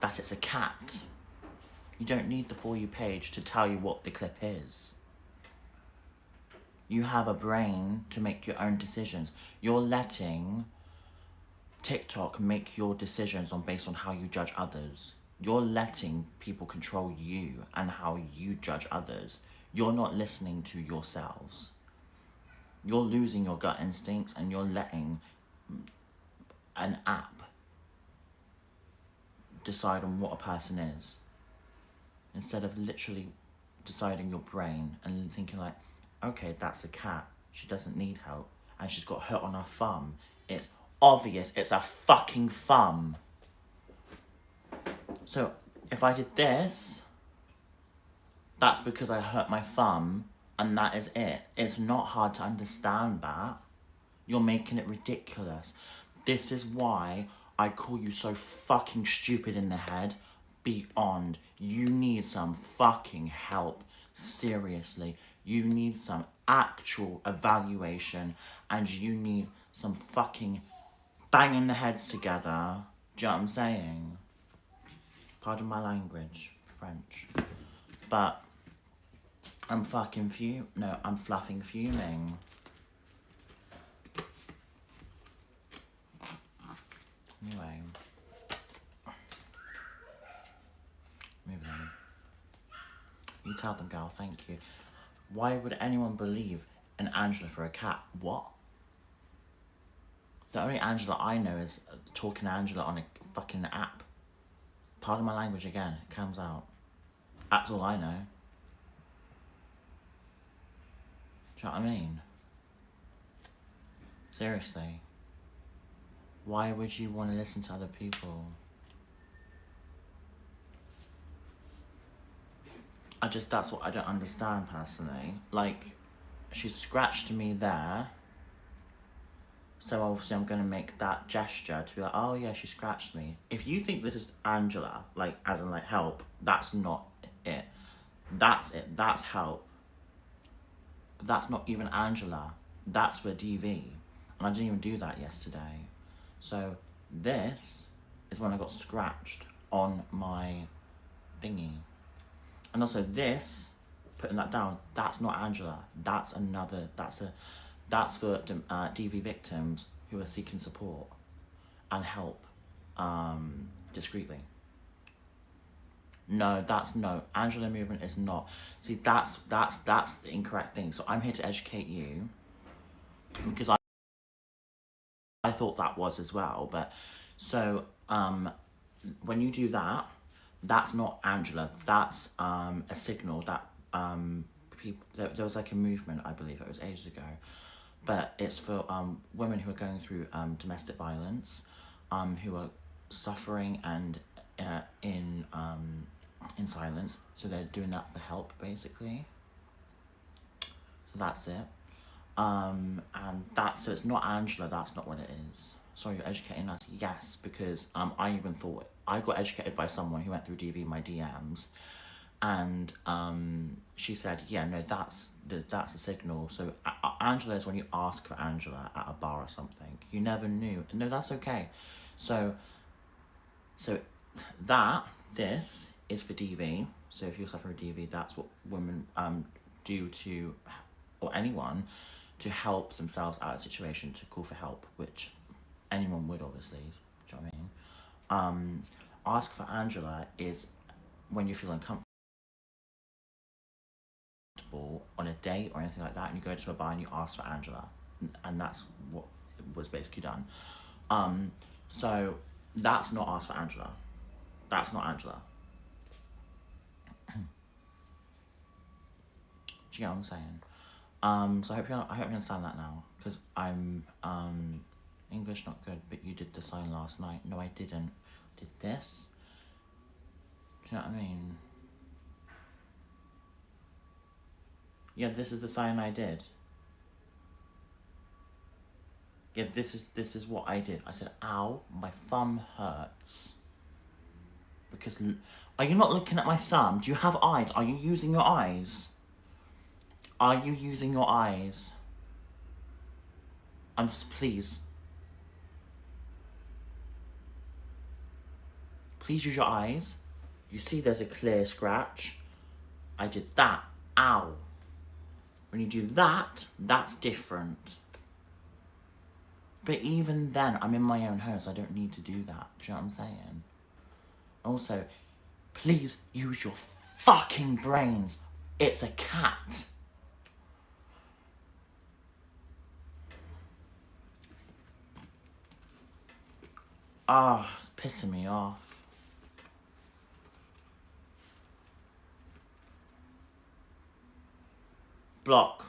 that it's a cat. You don't need the For You page to tell you what the clip is. You have a brain to make your own decisions. You're letting TikTok make your decisions based on how you judge others. You're letting people control you and how you judge others. You're not listening to yourselves. You're losing your gut instincts and you're letting an app decide on what a person is, instead of literally deciding your brain and thinking like, okay, that's a cat, she doesn't need help, and she's got hurt on her thumb. It's obvious, it's a fucking thumb. So if I did this, that's because I hurt my thumb, and that is it. It's not hard to understand that. You're making it ridiculous. This is why I call you so fucking stupid in the head. Beyond. You need some fucking help. Seriously. You need some actual evaluation, and you need some fucking banging the heads together. Do you know what I'm saying? Pardon my language. French. But I'm fucking I'm fluffing fuming. Anyway. Moving on. You tell them, girl, thank you. Why would anyone believe in Angela for a cat? What? The only Angela I know is Talking Angela on a fucking app. Pardon my language again, it comes out. That's all I know. Do you know what I mean? Seriously. Why would you want to listen to other people? That's what I don't understand personally. Like, she scratched me there. So obviously I'm going to make that gesture to be like, oh yeah, she scratched me. If you think this is Angela, like, as in like help, that's not it. That's it, that's help. But that's not even Angela. That's for DV. And I didn't even do that yesterday. So this is when I got scratched on my thingy. And also this, putting that down, that's not Angela. That's another, that's for DV victims who are seeking support and help discreetly. No, Angela movement is not. See, that's the incorrect thing. So I'm here to educate you, because I thought that was as well. But so when you do that, that's not Angela. That's a signal that people. There was like a movement, I believe it was ages ago, but it's for women who are going through domestic violence, who are suffering and in silence. So they're doing that for help, basically. So that's it. And so it's not Angela. That's not what it is. Sorry, you're educating us. Yes, because I even thought I got educated by someone who went through DV my DMs, and she said, yeah, no, that's a signal. So Angela is when you ask for Angela at a bar or something. You never knew. No, that's okay. So this is for DV. So if you're suffering DV, that's what women do to, or anyone, to help themselves out of a situation, to call for help, which anyone would, obviously. Do you know what I mean? Ask for Angela is when you feel uncomfortable on a date or anything like that, and you go to a bar and you ask for Angela, and that's what was basically done. So that's not ask for Angela. That's not Angela. Do you get what I'm saying? So I hope you understand that now, because I'm English not good, but you did the sign last night. No, I didn't. Did this. Do you know what I mean? Yeah, this is the sign I did. Yeah, this is what I did. I said, ow, my thumb hurts. Because, are you not looking at my thumb? Do you have eyes? Are you using your eyes? Are you using your eyes? Please. please use your eyes. You see there's a clear scratch. I did that. Ow. When you do that, that's different. But even then, I'm in my own home, so I don't need to do that. Do you know what I'm saying? Also, please use your fucking brains. It's a cat. Ah, it's pissing me off. Block.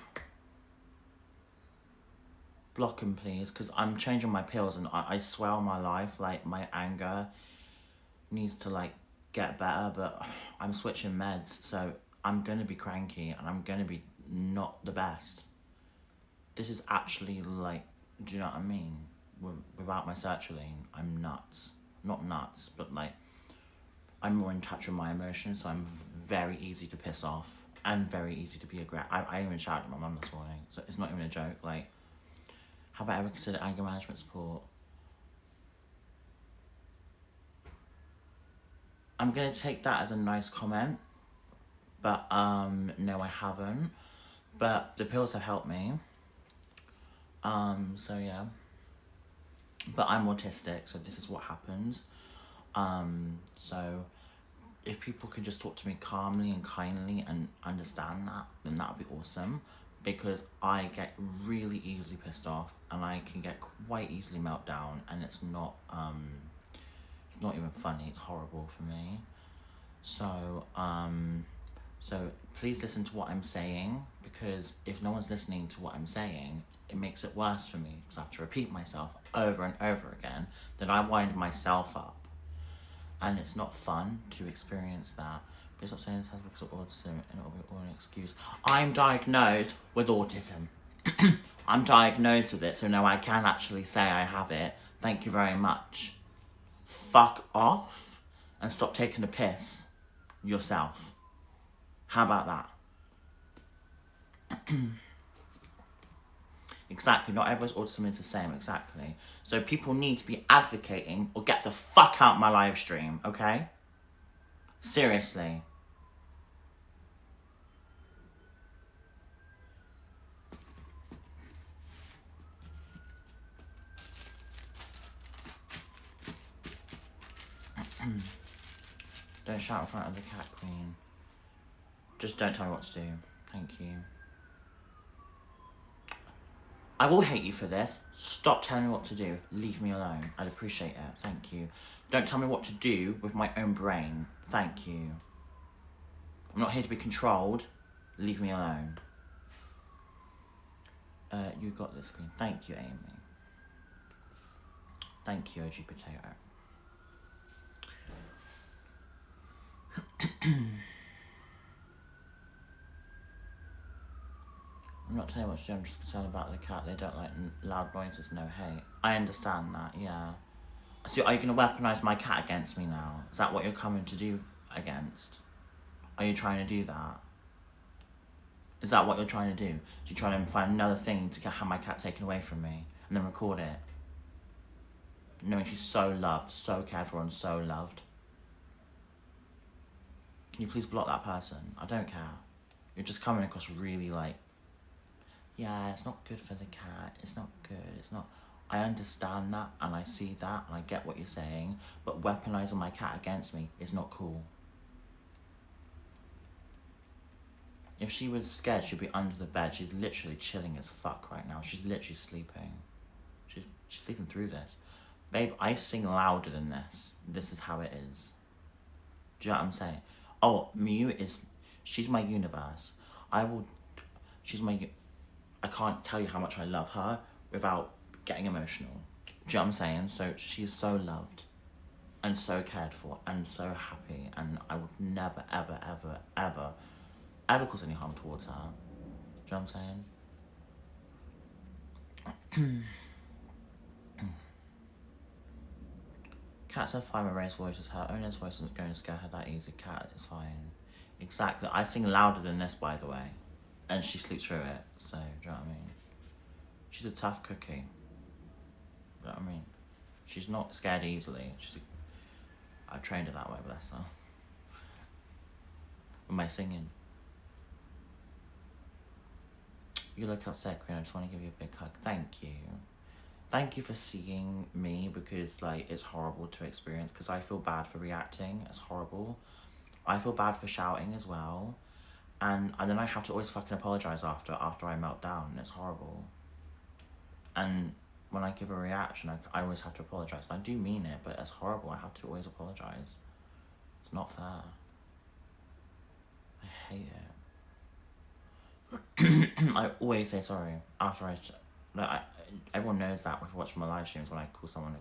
Block him, please, because I'm changing my pills and I swear on my life, like, my anger needs to, like, get better, but I'm switching meds, so I'm gonna be cranky and I'm gonna be not the best. This is actually, like, do you know what I mean? Without my sertraline, I'm nuts. Not nuts, but, like, I'm more in touch with my emotions, so I'm very easy to piss off and very easy to be aggressive. I even shouted at my mum this morning, so it's not even a joke. Like, have I ever considered anger management support? I'm gonna take that as a nice comment, but no, I haven't. But the pills have helped me. So yeah. But I'm autistic, so this is what happens. So if people can just talk to me calmly and kindly and understand that, then that would be awesome. Because I get really easily pissed off and I can get quite easily meltdown, and it's not even funny, it's horrible for me. So so please listen to what I'm saying, because if no one's listening to what I'm saying, it makes it worse for me, because I have to repeat myself over and over again. Then I wind myself up, and it's not fun to experience that. Please stop saying this has because of autism, and it'll be all an excuse. I'm diagnosed with autism. I'm diagnosed with it, so no, I can actually say I have it. Thank you very much. Fuck off and stop taking a piss yourself. How about that? Exactly, not everyone's autism is the same, exactly. So people need to be advocating or get the fuck out my live stream, okay? Seriously. Don't shout in front of the cat queen. Just don't tell me what to do. Thank you. I will hate you for this. Stop telling me what to do. Leave me alone. I'd appreciate it. Thank you. Don't tell me what to do with my own brain. Thank you. I'm not here to be controlled. Leave me alone. You got this, queen. Thank you, Amy. Thank you, OG Potato. I'm not telling you what to do, I'm just concerned about the cat. They don't like loud noises, no hate. I understand that, yeah. So are you going to weaponise my cat against me now? Is that what you're coming to do against? Are you trying to do that? Is that what you're trying to do? You're trying to find another thing to have my cat taken away from me and then record it? Knowing she's so loved, so cared for and so loved. Can you please block that person? I don't care. You're just coming across really like, yeah, it's not good for the cat, it's not good, it's not... I understand that and I see that and I get what you're saying, but weaponising my cat against me is not cool. If she was scared, she'd be under the bed. She's literally chilling as fuck right now. She's literally sleeping. She's sleeping through this. Babe, I sing louder than this. This is how it is. Do you know what I'm saying? Oh, Mew is... she's my universe. She's my... I can't tell you how much I love her without getting emotional. Do you know what I'm saying? So she's so loved and so cared for and so happy, and I would never, ever, ever, ever, ever cause any harm towards her. Do you know what I'm saying? Cats have fine with raised voices. Her owner's voice isn't going to scare her that easy. Cat is fine. Exactly. I sing louder than this, by the way. And she sleeps through it. So, do you know what I mean? She's a tough cookie. Do you know what I mean? She's not scared easily. I trained her that way, bless her. With my singing. You look upset, Queen. I just want to give you a big hug. Thank you. Thank you for seeing me, because like it's horrible to experience, because I feel bad for reacting. It's horrible. I feel bad for shouting as well. And then I have to always fucking apologise after I melt down. It's horrible. And when I give a reaction, I always have to apologise. I do mean it, but it's horrible. I have to always apologise. It's not fair. I hate it. I always say sorry after everyone knows that if you watch my live streams, when I call someone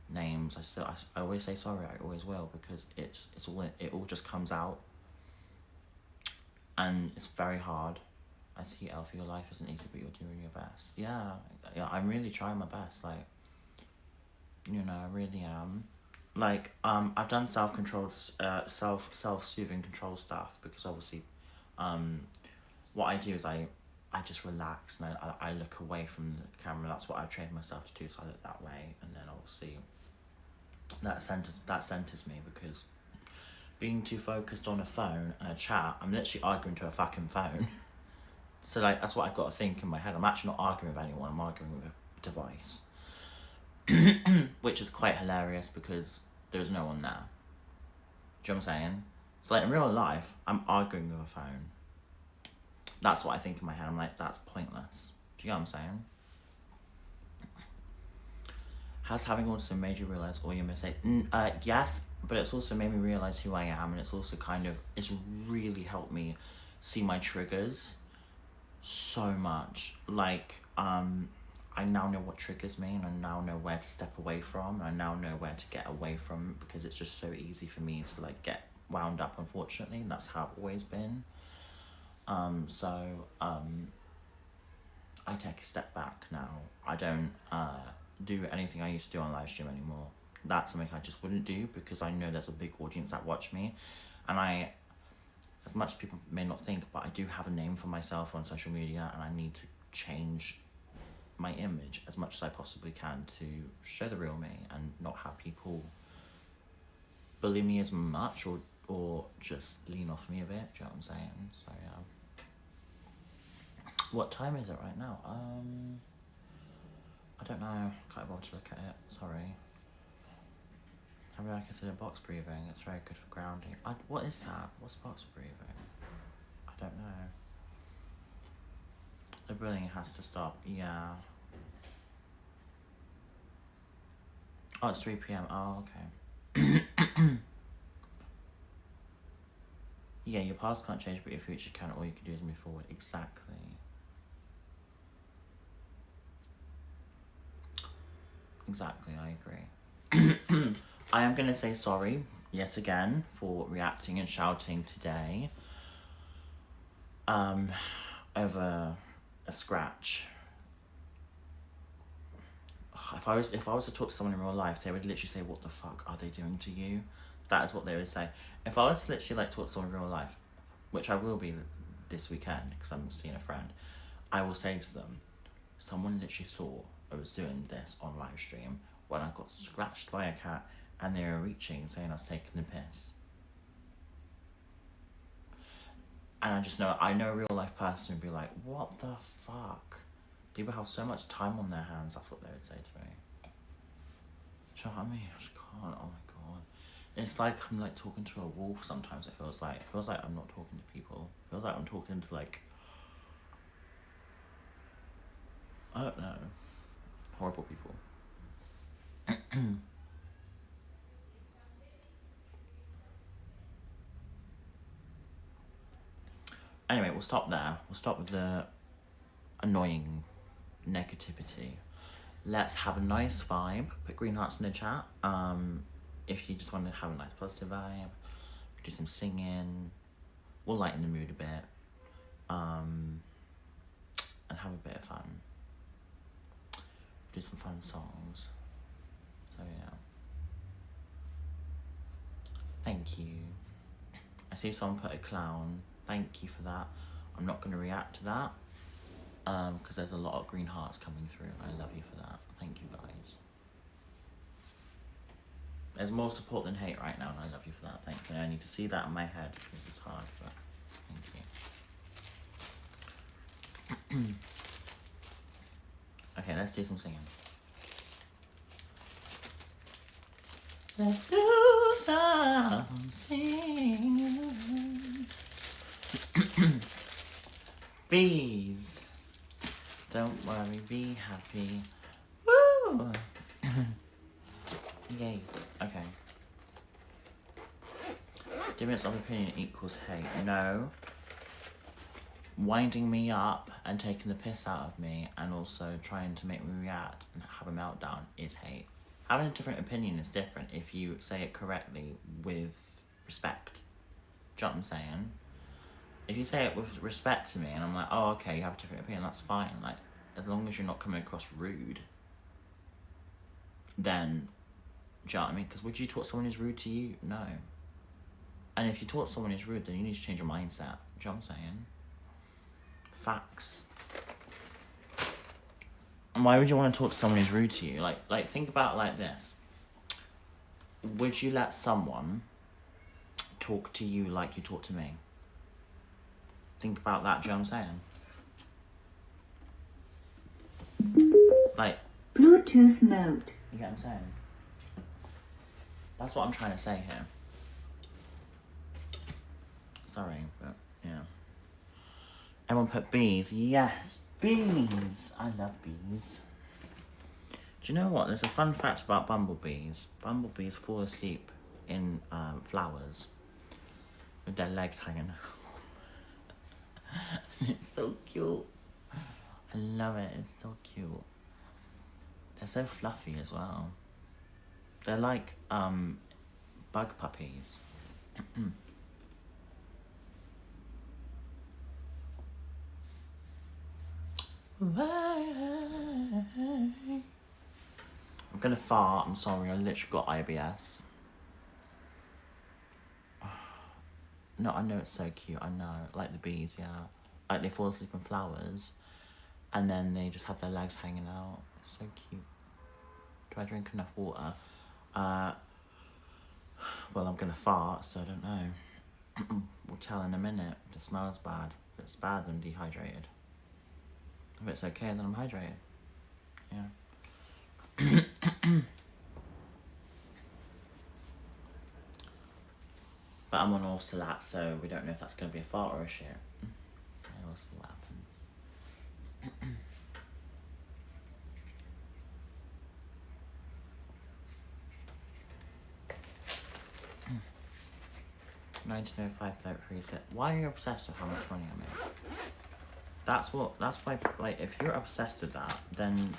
names, I always say sorry. I always will, because it all just comes out, and it's very hard. I see, Elphie, your life isn't easy, but you're doing your best. Yeah, I'm really trying my best. Like, you know, I really am. Like, I've done self-controlled, self-soothing control stuff, because obviously, what I do is I just relax, and I look away from the camera. That's what I've trained myself to do, so I look that way, and then obviously that centers me, because being too focused on a phone and a chat, I'm literally arguing to a fucking phone. So like, that's what I've got to think in my head. I'm actually not arguing with anyone, I'm arguing with a device. Which is quite hilarious, because there's no one there. Do you know what I'm saying? So like, in real life, I'm arguing with a phone. That's what I think in my head. I'm like, that's pointless. Do you get what I'm saying? Has having autism made you realise all your mistakes? Yes, but it's also made me realise who I am, and it's also it's really helped me see my triggers so much. Like, I now know what triggers me, and I now know where to step away from, and I now know where to get away from, because it's just so easy for me to like get wound up, unfortunately, and that's how I've always been. I take a step back now. I don't do anything I used to do on live stream anymore. That's something I just wouldn't do, because I know there's a big audience that watch me, and as much as people may not think, but I do have a name for myself on social media, and I need to change my image as much as I possibly can to show the real me, and not have people bully me as much, or just lean off me a bit. Do you know what I'm saying? So yeah. What time is it right now? I don't know. Can't bother to look at it. Sorry. Have I considered box breathing? It's very good for grounding. What is that? What's box breathing? I don't know. The breathing has to stop. Yeah. Oh, it's 3 p.m. Oh, okay. Yeah, your past can't change, but your future can. All you can do is move forward. Exactly. Exactly, I agree. I am going to say sorry, yet again, for reacting and shouting today. Over a scratch. If I was to talk to someone in real life, they would literally say, "What the fuck are they doing to you?" That is what they would say. If I was to literally like talk to someone in real life, which I will be this weekend because I'm seeing a friend, I will say to them, someone literally thought I was doing this on live stream when I got scratched by a cat, and they were reaching saying I was taking the piss. And I know a real life person would be like, "What the fuck?" People have so much time on their hands. That's what they would say to me. Do you know what I mean? I just can't. Oh my god. It's like I'm like talking to a wolf sometimes. It feels like I'm not talking to people. It feels like I'm talking to like, I don't know, horrible people. Anyway, we'll stop there. We'll stop with the annoying negativity. Let's have a nice vibe. Put green hearts in the chat. If you just want to have a nice positive vibe, do some singing. We'll lighten the mood a bit. And have a bit of fun. Do some fun songs. So yeah. Thank you. I see someone put a clown. Thank you for that. I'm not going to react to that. Because there's a lot of green hearts coming through. I love you for that. Thank you guys. There's more support than hate right now, and I love you for that. Thank you. I need to see that in my head because it's hard, but thank you. Okay, let's do some singing. Let's do some singing. Bees. Don't worry, be happy. Woo! Yay. Okay. Difference of opinion equals hate. No. Winding me up and taking the piss out of me and also trying to make me react and have a meltdown is hate. Having a different opinion is different if you say it correctly with respect. Do you know what I'm saying? If you say it with respect to me and I'm like, oh, okay, you have a different opinion, that's fine. Like, as long as you're not coming across rude, then, do you know what I mean? Because would you talk someone who's rude to you? No. And if you talk someone who's rude, then you need to change your mindset. Do you know what I'm saying? Facts. And why would you want to talk to someone who's rude to you? Like think about it like this. Would you let someone talk to you like you talk to me? Think about that, do you know what I'm saying? Like, Bluetooth mode. You get what I'm saying? That's what I'm trying to say here. Sorry, but yeah. Everyone put bees. Yes, bees. I love bees. Do you know what? There's a fun fact about bumblebees. Bumblebees fall asleep in flowers with their legs hanging out. It's so cute. I love it. It's so cute. They're so fluffy as well. They're like bug puppies. I'm gonna fart. I'm sorry. I literally got IBS. No, I know it's so cute. I know, like the bees. Yeah, like they fall asleep in flowers, and then they just have their legs hanging out. It's so cute. Do I drink enough water? Well, I'm gonna fart, so I don't know. We'll tell in a minute. If it smells bad. If it's bad, then I'm dehydrated. If it's okay, then I'm hydrated. Yeah. But I'm on Orsalat, so we don't know if that's going to be a fart or a shit. So we'll see what happens. 1905 said, why are you obsessed with how much money I make? That's why, like, if you're obsessed with that, then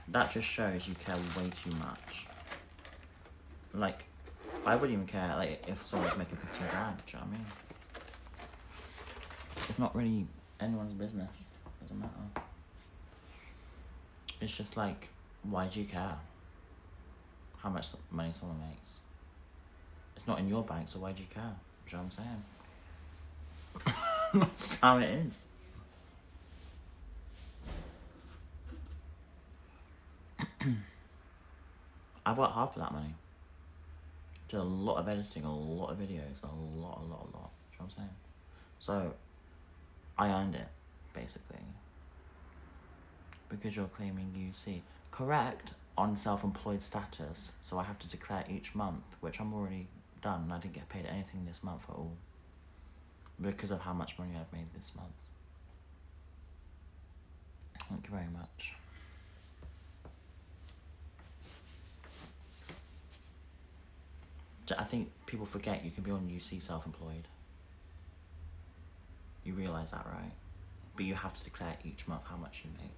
that just shows you care way too much. Like, I wouldn't even care, like, if someone's making 15 grand, do you know what I mean? It's not really anyone's business. Doesn't matter. It's just like, why do you care how much money someone makes? It's not in your bank, so why do you care? Do you know what I'm saying? That's how it is. I've worked hard for that money. Did a lot of editing, a lot of videos, a lot. Do you know what I'm saying? So, I earned it, basically. Because you're claiming UC. Correct, on self-employed status, so I have to declare each month, which I'm already done, and I didn't get paid anything this month at all. Because of how much money I've made this month. Thank you very much. I think people forget you can be on UC self-employed. You realise that, right? But you have to declare each month how much you make.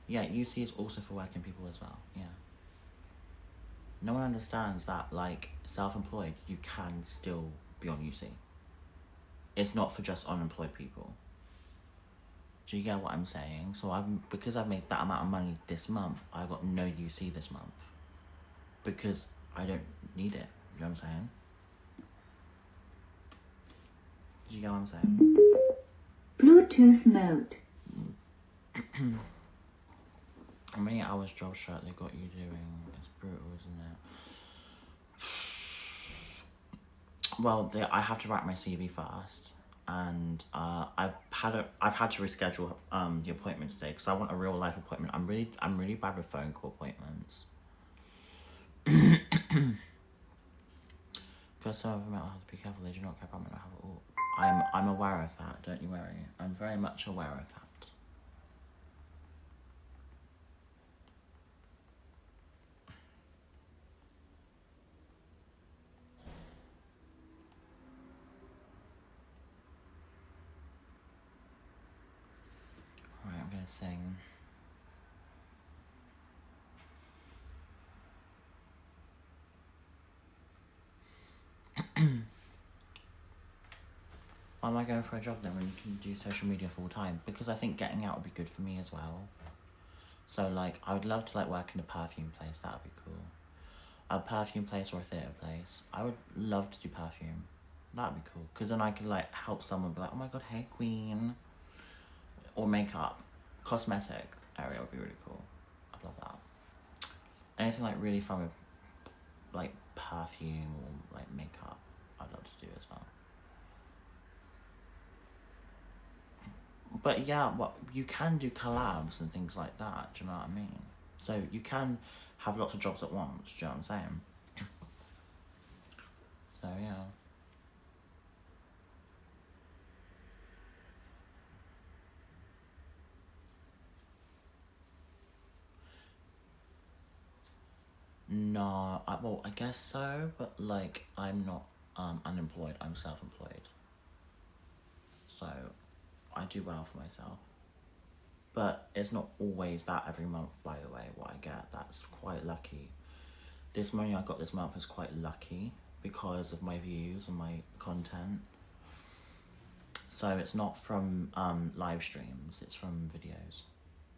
Yeah, UC is also for working people as well, yeah. No one understands that, like, self-employed, you can still be on UC. It's not for just unemployed people. Do you get what I'm saying? So because I've made that amount of money this month, I got no UC this month. Because I don't need it. You know what I'm saying? Do you get what I'm saying? Bluetooth mode. How many hours job shot they got you doing? It's brutal, isn't it? Well, I have to write my CV first, and I've had to reschedule the appointment today because I want a real life appointment. I'm really bad with phone call appointments. Because some of them have to be careful. They do not care about mental health at all. I'm aware of that. Don't you worry. I'm very much aware of that. Alright, I'm gonna sing. Why am I going for a job then when you can do social media full time? Because I think getting out would be good for me as well. So like, I would love to like work in a perfume place. That would be cool. A perfume place or a theatre place. I would love to do perfume. That'd be cool. Because then I could like help someone be like, oh my god, hey queen. Or makeup. Cosmetic area would be really cool. I'd love that. Anything like really fun with like perfume or like makeup, I'd love to do as well. But yeah, well, you can do collabs and things like that, do you know what I mean? So you can have lots of jobs at once, do you know what I'm saying? So yeah. No, well, I guess so, but like, I'm not unemployed, I'm self-employed. So I do well for myself. But it's not always that every month, by the way, what I get. That's quite lucky. This money I got this month is quite lucky because of my views and my content. So it's not from live streams, it's from videos.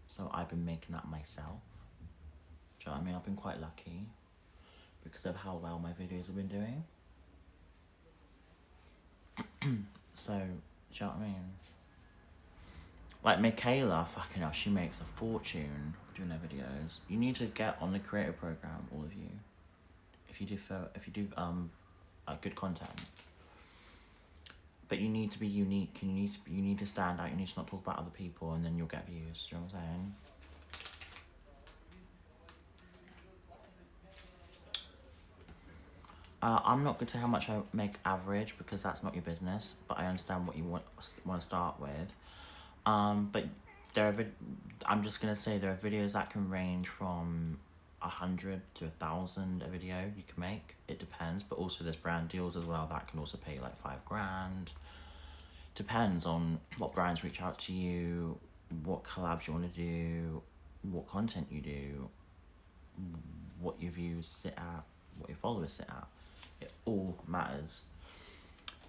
So I've been making that myself. Do you know what I mean? I've been quite lucky because of how well my videos have been doing. So, do you know what I mean? Like Michaela, fucking hell, she makes a fortune doing her videos. You need to get on the creator program, all of you. If you do good content. But you need to be unique. You need to stand out. You need to not talk about other people, and then you'll get views. Do you know what I'm saying? I'm not going to tell how much I make average because that's not your business. But I understand what you want to start with. But I'm just gonna say there are videos that can range from 100 to 1,000 a video you can make. It depends, but also there's brand deals as well that can also pay like $5,000. Depends on what brands reach out to you, what collabs you want to do, what content you do, what your views sit at, what your followers sit at. It all matters.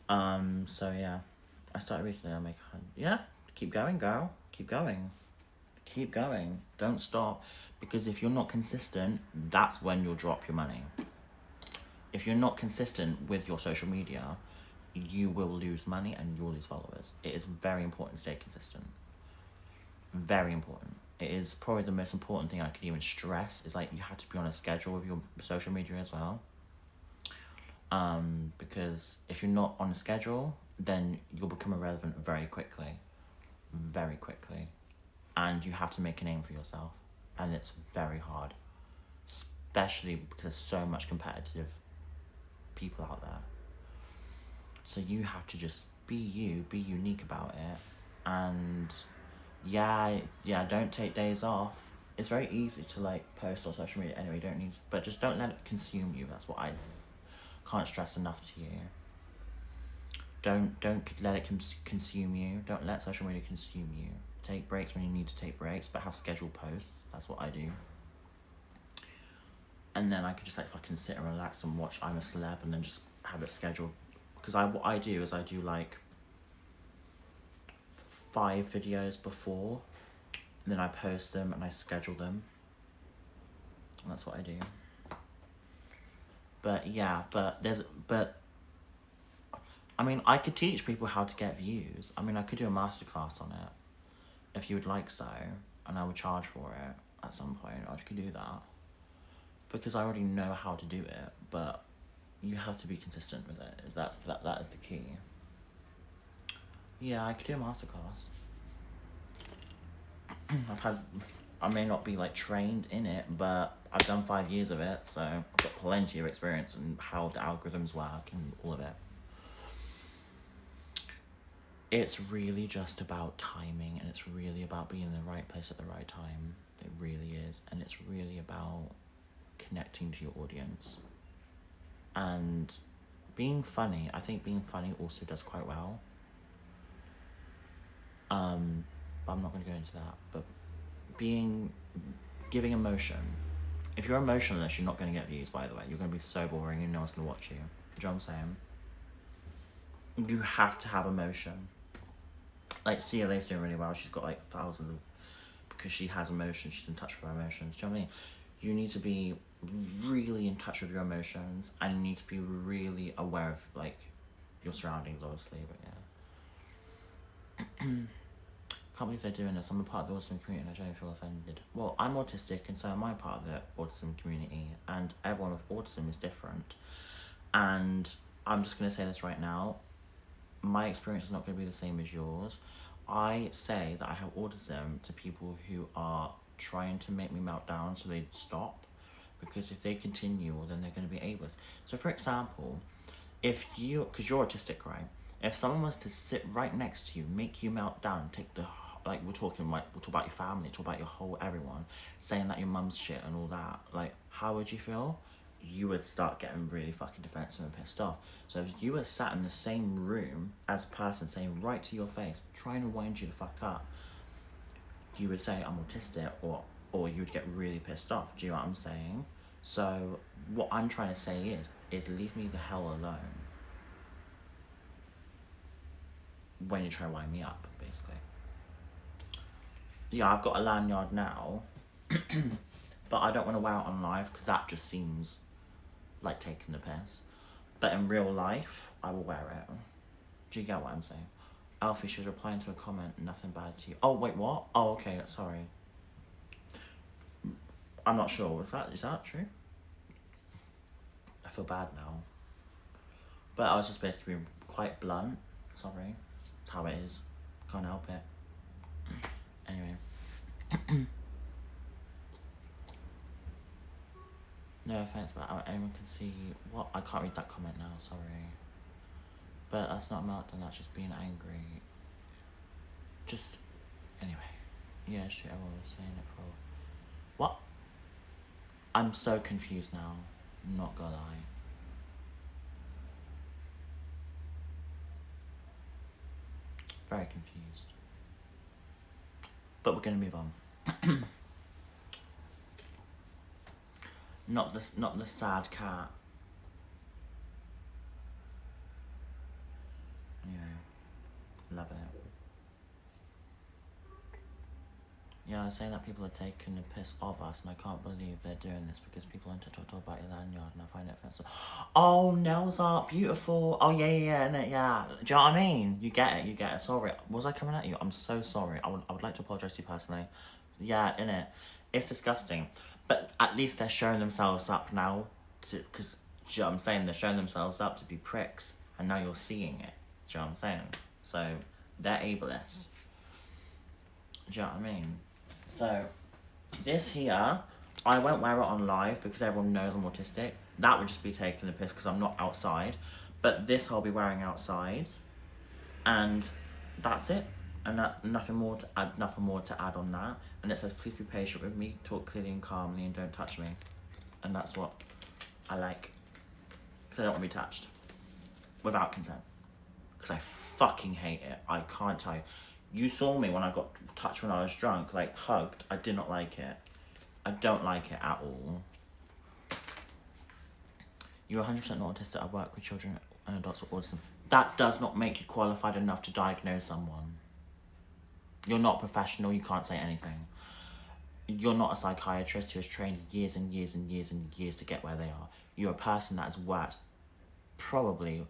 So yeah, I started recently. I make keep going, girl. Keep going. Keep going. Don't stop. Because if you're not consistent, that's when you'll drop your money. If you're not consistent with your social media, you will lose money and you'll lose followers. It is very important to stay consistent. Very important. It is probably the most important thing I could even stress is like you have to be on a schedule with your social media as well. Because if you're not on a schedule, then you'll become irrelevant very quickly. Very quickly. And you have to make a name for yourself. And it's very hard. Especially because there's so much competitive people out there. So you have to just be you, be unique about it. And yeah, don't take days off. It's very easy to like post on social media anyway, you don't need, but just don't let it consume you. That's what I can't stress enough to you. Don't let it consume you. Don't let social media consume you. Take breaks when you need to take breaks, but have scheduled posts. That's what I do. And then I could just like fucking sit and relax and watch I'm a Celeb and then just have it scheduled. Because what I do is I do like 5 videos before, and then I post them and I schedule them. And that's what I do. But yeah, I mean, I could teach people how to get views. I mean, I could do a masterclass on it if you would like so, and I would charge for it. at some point. I could do that. Because I already know how to do it, but you have to be consistent with it. That is the key. Yeah, I could do a masterclass. I may not be like trained in it, but I've done 5 years of it, so I've got plenty of experience in how the algorithms work and all of it. It's really just about timing, and it's really about being in the right place at the right time. It really is. And it's really about connecting to your audience. And being funny, I think being funny also does quite well. But I'm not going to go into that. But giving emotion. If you're emotionless, you're not going to get views, by the way. You're going to be so boring and no one's going to watch you. Do you know what I'm saying? You have to have emotion. Like, Sia Lay's doing really well. She's got like thousands of... Because she has emotion, she's in touch with her emotions. Do you know what I mean? You need to be really in touch with your emotions, and you need to be really aware of like your surroundings, obviously. But yeah, can't believe they're doing this. I'm a part of the autism community and I don't feel offended. Well, I'm autistic, and so am I part of the autism community, and everyone with autism is different. And I'm just going to say this right now, my experience is not going to be the same as yours. I say that I have autism to people who are trying to make me melt down so they stop, because if they continue, then they're going to be ableist. So for example, if you, because you're autistic, right? If someone was to sit right next to you, make you melt down, take the, like, we'll talk about your family, talk about your whole everyone, saying that your mum's shit and all that, like, how would you feel? You would start getting really fucking defensive and pissed off. So if you were sat in the same room as a person saying right to your face, trying to wind you the fuck up, you would say, I'm autistic, or you would get really pissed off. Do you know what I'm saying? So what I'm trying to say is leave me the hell alone when you try to wind me up, basically. Yeah, I've got a lanyard now, but I don't want to wear it on live because that just seems like taking the piss. But in real life, I will wear it. Do you get what I'm saying? Alfie, she was replying to a comment, nothing bad to you. Oh, wait, what? Oh, okay, sorry. I'm not sure. Is that true? I feel bad now. But I was just basically being quite blunt. Sorry. It's how it is. Can't help it. Anyway. No offense, but anyone can see what? I can't read that comment now, sorry. But that's not meltdown, that's just being angry. Just, anyway. Yeah, shit, everyone was saying it for... What? I'm so confused now, not gonna lie. Very confused. But we're gonna move on. Not the sad cat. Yeah, love it. Yeah, I was saying that people are taking the piss of us, and I can't believe they're doing this because people on TikTok talk about your lanyard, and I find it offensive. Oh, nails are beautiful. Oh, yeah, innit, yeah. Do you know what I mean? You get it. Sorry. Was I coming at you? I'm so sorry. I would like to apologise to you personally. Yeah, innit. It's disgusting. But at least they're showing themselves up now, because, do you know what I'm saying? They're showing themselves up to be pricks, and now you're seeing it. Do you know what I'm saying? So, they're ableist. Do you know what I mean? So, this here, I won't wear it on live because everyone knows I'm autistic. That would just be taking the piss because I'm not outside. But this I'll be wearing outside. And that's it. And nothing more to add on that. And it says, please be patient with me, talk clearly and calmly, and don't touch me. And that's what I like. Because I don't want to be touched. Without consent. Because I fucking hate it. I can't tell you. You saw me when I got touched when I was drunk, like hugged. I did not like it. I don't like it at all. You're 100% not autistic. I work with children and adults with autism. That does not make you qualified enough to diagnose someone. You're not professional. You can't say anything. You're not a psychiatrist who has trained years and years and years and years to get where they are. You're a person that has worked probably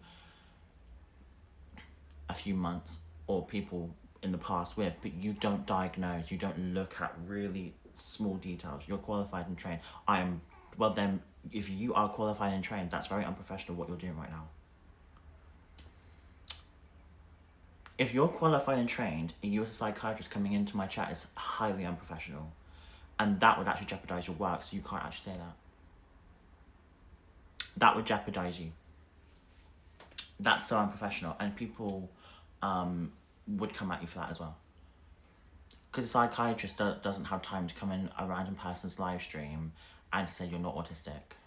a few months or people in the past with, but you don't diagnose, you don't look at really small details. You're qualified and trained. I am. Well, then, if you are qualified and trained, that's very unprofessional what you're doing right now. If you're qualified and trained and you as a psychiatrist coming into my chat is highly unprofessional, and that would actually jeopardize your work, so you can't actually say that. That would jeopardize you. That's so unprofessional, and people would come at you for that as well. Because a psychiatrist doesn't have time to come in a random person's live stream and to say you're not autistic.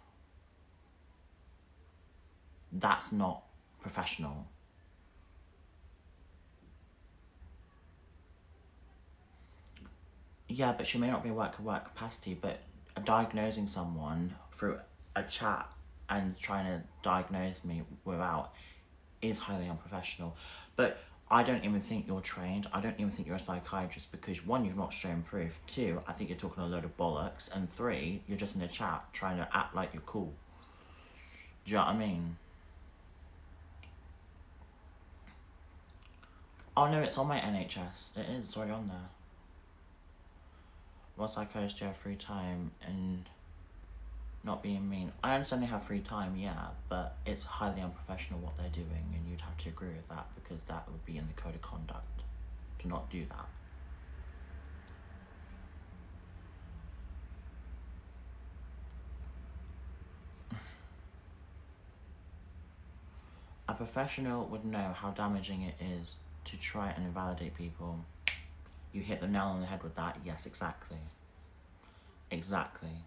That's not professional. Yeah, but she may not be work capacity, but diagnosing someone through a chat and trying to diagnose me without is highly unprofessional. But I don't even think you're trained. I don't even think you're a psychiatrist because 1, you've not shown proof. 2, I think you're talking a load of bollocks. And 3, you're just in a chat trying to act like you're cool. Do you know what I mean? Oh no, it's on my NHS. It is, it's already on there. What psychiatrists do have free time and not being mean. I understand they have free time, yeah, but it's highly unprofessional what they're doing, and you'd have to agree with that because that would be in the code of conduct to not do that. A professional would know how damaging it is to try and invalidate people. You hit the nail on the head with that. Yes, exactly. Exactly.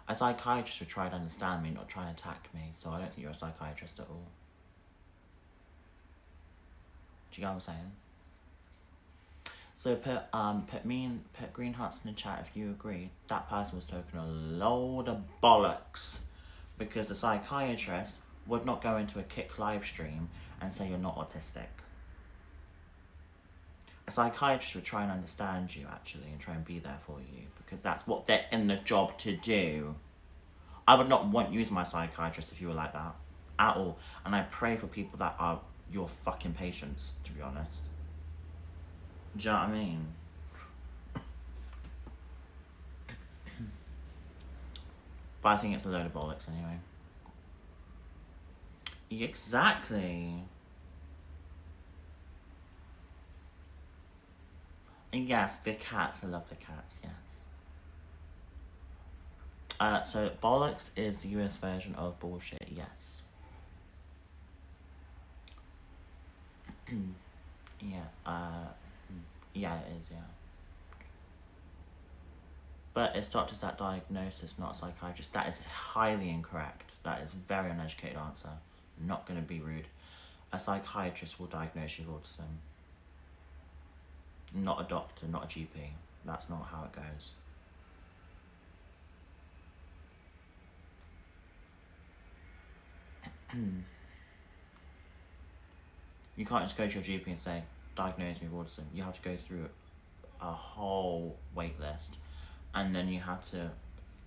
A psychiatrist would try to understand me, not try and attack me, so I don't think you're a psychiatrist at all. Do you get what I'm saying? So put green hearts in the chat if you agree. That person was talking a load of bollocks because a psychiatrist would not go into a Kick live stream and say you're not autistic. A psychiatrist would try and understand you actually and try and be there for you because that's what they're in the job to do. I would not want you as my psychiatrist if you were like that at all. And I pray for people that are your fucking patients, to be honest. Do you know what I mean? But I think it's a load of bollocks anyway. Exactly. And yes, the cats. I love the cats, yes. So bollocks is the US version of bullshit, yes. Yeah, yeah, it is, yeah. But it's doctors that diagnosis, not a psychiatrist. That is highly incorrect. That is a very uneducated answer. Not going to be rude. A psychiatrist will diagnose you with autism. Not a doctor, not a GP. That's not how it goes. You can't just go to your GP and say, diagnose me with autism. You have to go through a whole wait list and then you have to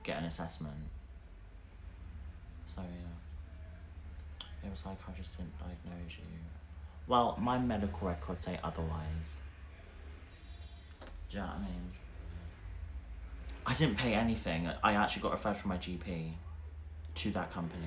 get an assessment. So yeah. If a psychiatrist didn't diagnose you. Well, my medical records say otherwise. Do you know what I mean? I didn't pay anything. I actually got referred from my GP to that company.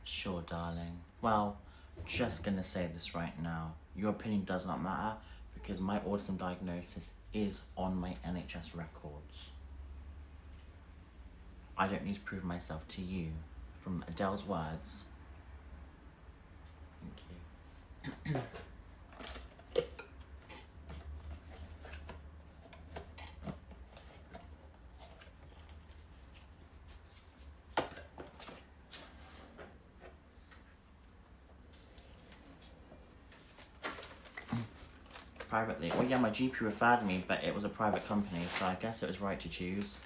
Sure, darling. Well, just gonna say this right now. Your opinion does not matter because my autism diagnosis is on my NHS records. I don't need to prove myself to you. From Adele's words. Thank you. Privately. Well, yeah, my GP referred me, but it was a private company, so I guess it was right to choose.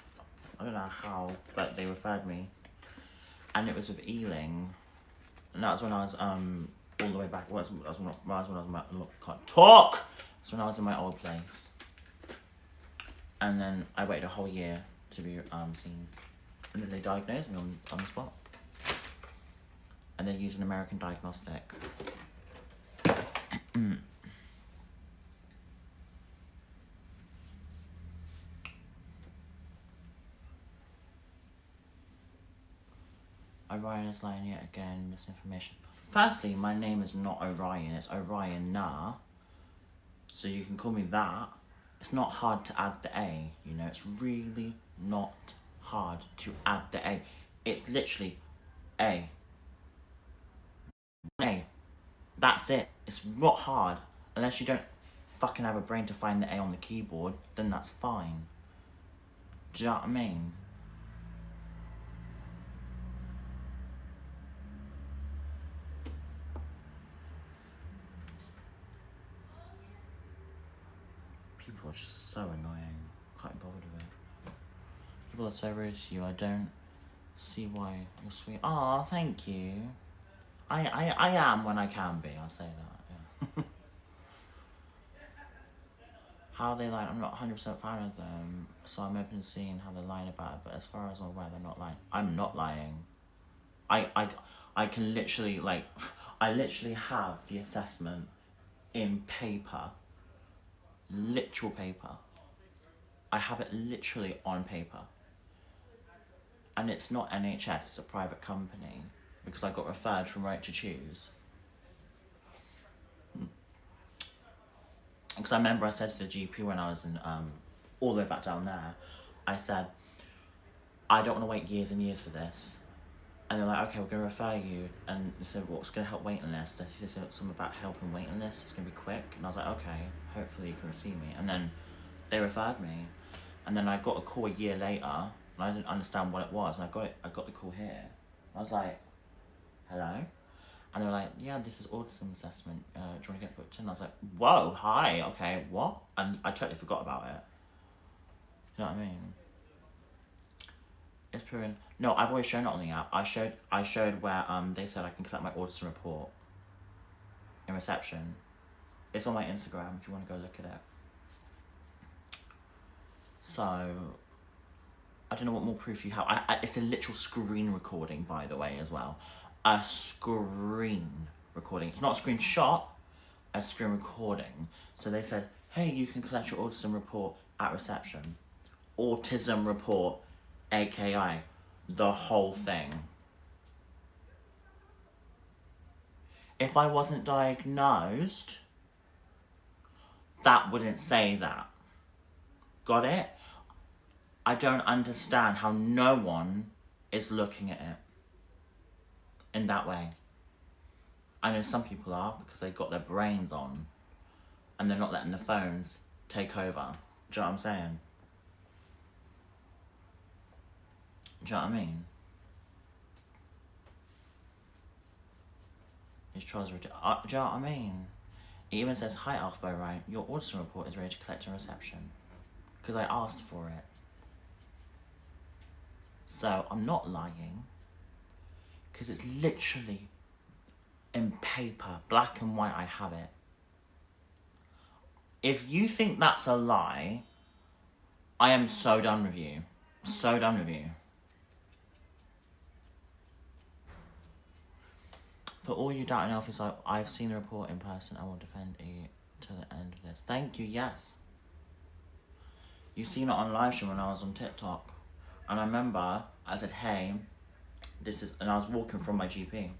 I don't know how, but they referred me. And it was with Ealing. And that was when I was all the way back. When I was in my can't talk. That's when I was in my old place. And then I waited a whole year to be seen. And then they diagnosed me on the spot. and they use an American diagnostic. Orion is lying yet again, misinformation. Firstly, my name is not Orion, it's Orion Na. So you can call me that. It's not hard to add the A, you know, it's really not hard to add the A. It's literally A. A. That's it. It's not hard. Unless you don't fucking have a brain to find the A on the keyboard, then that's fine. Do you know what I mean? People are just so annoying. Quite bothered with it. People are so rude to you. I don't see why you're sweet. Oh, thank you. I am when I can be. I'll say that. Yeah. How they lie, I'm not 100% fan of them, so I'm open to seeing how they're lying about it. But as far as I'm aware, they're not lying. I'm not lying. I can literally I literally have the assessment in paper. Literal paper. I have it literally on paper. And it's not NHS, it's a private company, because I got referred from Right to Choose. Because I remember I said to the GP when I was in, all the way back down there, I said, I don't want to wait years and years for this. And they're like, okay, we're going to refer you. And they said, what's going to help waiting list? They said something about helping waiting lists. It's going to be quick. And I was like, okay, hopefully you can see me. And then they referred me. And then I got a call a year later, and I didn't understand what it was. And I got the call here. I was like, hello? And they were like, yeah, this is autism assessment. Do you want to get booked in? I was like, whoa, hi, okay, what? And I totally forgot about it. You know what I mean? It's proven. No, I've always shown it on the app. I showed where they said I can collect my autism report in reception. It's on my Instagram if you want to go look at it. So I don't know what more proof you have. It's a literal screen recording, by the way, as well. A screen recording. It's not a screenshot, a screen recording. So they said, hey, you can collect your autism report at reception. Autism report, AKI, the whole thing. If I wasn't diagnosed, that wouldn't say that. Got it? I don't understand how no one is looking at it in that way. I know some people are because they got their brains on and they're not letting the phones take over. Do you know what I'm saying? Do you know what I mean? These trolls are ridiculous. Do you know what I mean? It even says, hi Elphaba, right? Your autism report is ready to collect in reception. Because I asked for it. So I'm not lying. Because it's literally in paper, black and white, I have it. If you think that's a lie, I am so done with you. So done with you. For all you doubting Elf is like, I've seen the report in person. I will defend you to the end of this. Thank you, yes. You've seen it on live stream when I was on TikTok. And I remember I said, hey, this is, and I was walking from my GP.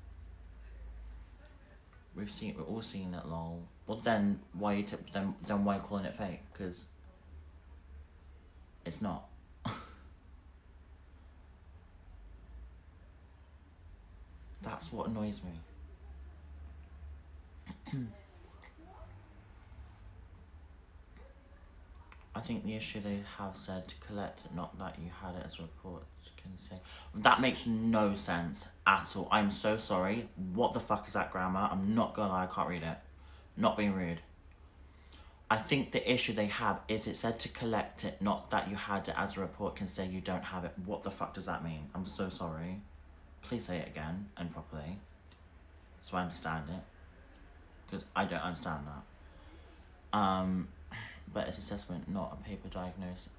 We're all seen it, lol. Well then why then why are you calling it fake? Because it's not. That's what annoys me. I think the issue they have said to collect it, not that you had it as reports can say. That makes no sense at all. I'm so sorry. What the fuck is that grammar? I'm not gonna lie, I can't read it. Not being rude. I think the issue they have is it said to collect it, not that you had it as a report can say you don't have it. What the fuck does that mean? I'm so sorry. Please say it again and properly so I understand it. Because I don't understand that. But it's assessment, not a paper diagnosis.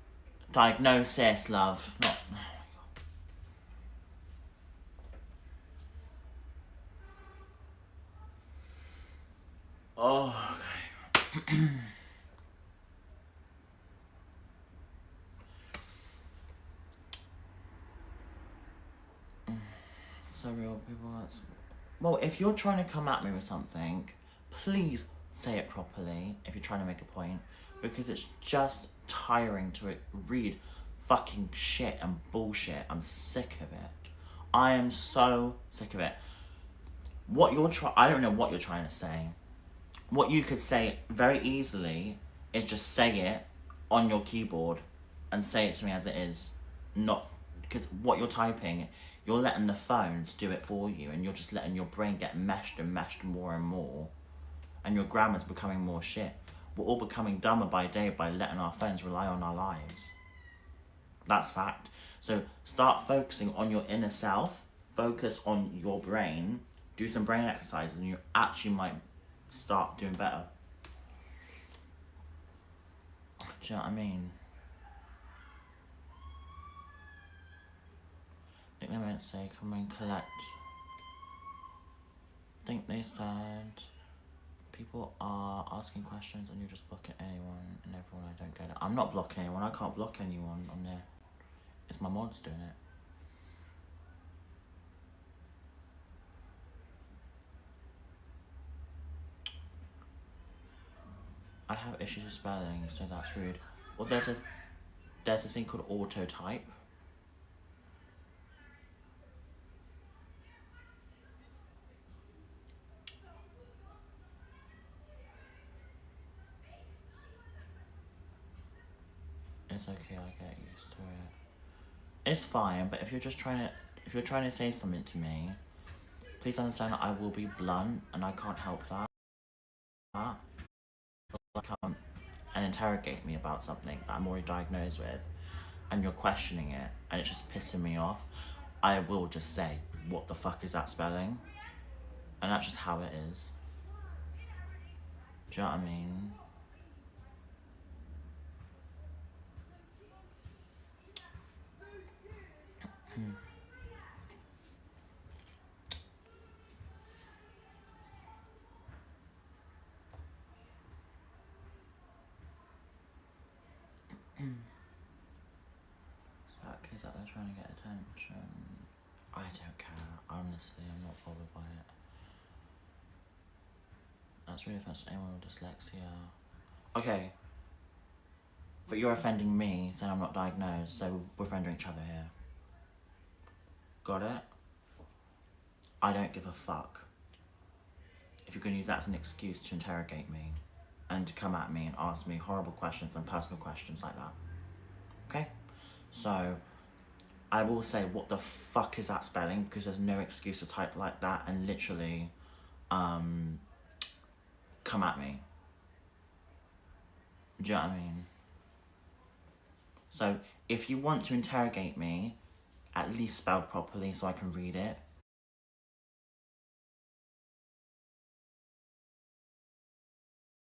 Diagnosis, love. Not. Oh my God. So real people, that's... Well, if you're trying to come at me with something, please say it properly if you're trying to make a point, because it's just tiring to read fucking shit and bullshit. I'm sick of it. I am so sick of it. I don't know what you're trying to say. What you could say very easily is just say it on your keyboard and say it to me as it is. Not because what you're typing, you're letting the phones do it for you, and you're just letting your brain get meshed and meshed more and more, and your grammar's becoming more shit. We're all becoming dumber by day by letting our phones rely on our lives. That's fact. So start focusing on your inner self, focus on your brain, do some brain exercises, and you actually might start doing better. Do you know what I mean? I think they might say, come and collect. I think they said, people are asking questions and you're just blocking anyone and everyone. I don't get it. I'm not blocking anyone. I can't block anyone on there. It's my mods doing it. I have issues with spelling, so that's rude. Well, there's a thing called auto type. It's okay, I get used to it. It's fine, but if you're trying to say something to me, please understand that I will be blunt and I can't help that. Come and interrogate me about something that I'm already diagnosed with, and you're questioning it, and it's just pissing me off, I will just say, what the fuck is that spelling? And that's just how it is. Do you know what I mean? That kid's out there trying to get attention. I don't care. Honestly, I'm not bothered by it. That's really offensive to anyone with dyslexia. Okay. But you're offending me, saying I'm not diagnosed, so we're offending each other here. Got it? I don't give a fuck if you're going to use that as an excuse to interrogate me and to come at me and ask me horrible questions and personal questions like that. Okay? So, I will say, what the fuck is that spelling? Because there's no excuse to type like that and literally come at me. Do you know what I mean? So, if you want to interrogate me, at least spell properly so I can read it.